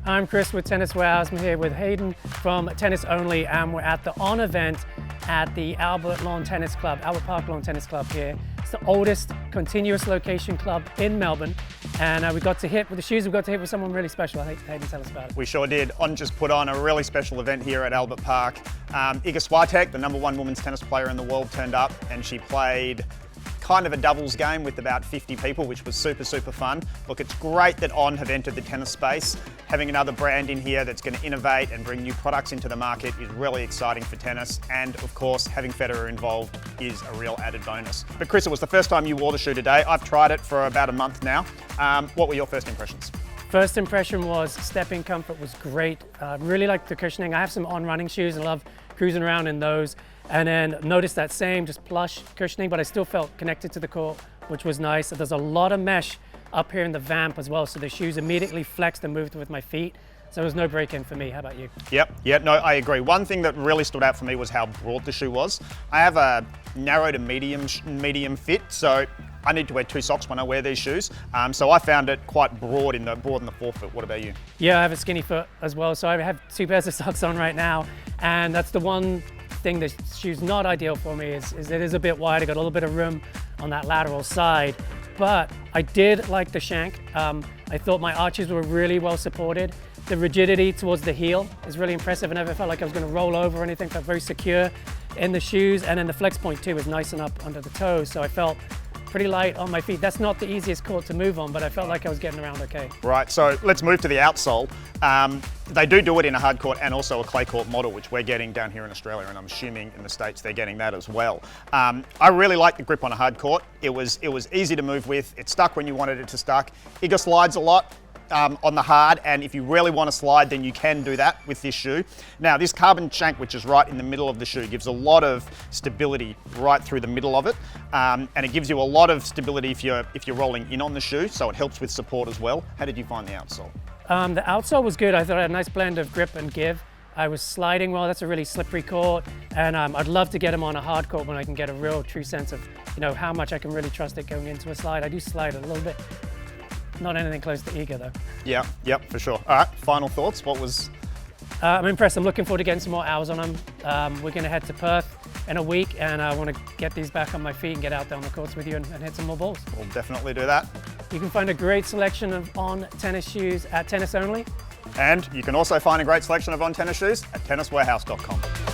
I'm Chris with Tennis Warehouse. I'm here with Hayden from Tennis Only, and we're at the On event at the Albert Park Lawn Tennis Club here. It's the oldest continuous location club in Melbourne, and we got to hit with the shoes. We got to hit with someone really special. Hayden, tell us about it. We sure did. On just put on a really special event here at Albert Park. Iga Swiatek, the #1 women's tennis player in the world, turned up, and she played kind of a doubles game with about 50 people, which was super fun. Look, it's great that On have entered the tennis space. Having another brand in here that's going to innovate and bring new products into the market is really exciting for tennis. And of course, having Federer involved is a real added bonus. But Chris, it was the first time you wore the shoe today. I've tried it for about a month now. What were your first impressions? First impression was stepping comfort was great. Really liked the cushioning. I have some On running shoes and I love cruising around in those. And then noticed that same just plush cushioning, but I still felt connected to the court, which was nice. There's a lot of mesh up here in the vamp as well, so the shoes immediately flexed and moved with my feet. So there was no break-in for me. How about you? Yep, no, I agree. One thing that really stood out for me was how broad the shoe was. I have a narrow to medium fit, so I need to wear 2 socks when I wear these shoes. So I found it quite broad in the forefoot. What about you? Yeah, I have a skinny foot as well, so I have 2 pairs of socks on right now, and that's the one thing the shoe's not ideal for me is it is a bit wide. I got a little bit of room on that lateral side, but I did like the shank. I thought my arches were really well supported. The rigidity towards the heel is really impressive. I never felt like I was going to roll over or anything. Felt very secure in the shoes, and then the flex point too is nice and up under the toes, so I felt pretty light on my feet. That's not the easiest court to move on, but I felt like I was getting around okay. Right, so let's move to the outsole. They do it in a hard court and also a clay court model, which we're getting down here in Australia, and I'm assuming in the States they're getting that as well. I really like the grip on a hard court. It was easy to move with. It stuck when you wanted it to stuck. Iga slides a lot on the hard, and if you really want to slide, then you can do that with this shoe. Now, this carbon shank, which is right in the middle of the shoe, gives a lot of stability right through the middle of it, and it gives you a lot of stability if you're rolling in on the shoe, so it helps with support as well. How did you find the outsole? The outsole was good. I thought I had a nice blend of grip and give. I was sliding well. That's a really slippery court, and I'd love to get them on a hard court when I can get a real true sense of how much I can really trust it going into a slide. I do slide a little bit. Not anything close to Iga though. Yep, for sure. All right, final thoughts. What was? I'm impressed. I'm looking forward to getting some more hours on them. We're going to head to Perth in a week, and I want to get these back on my feet and get out there on the courts with you and hit some more balls. We'll definitely do that. You can find a great selection of On tennis shoes at Tennis Only. And you can also find a great selection of On tennis shoes at tenniswarehouse.com.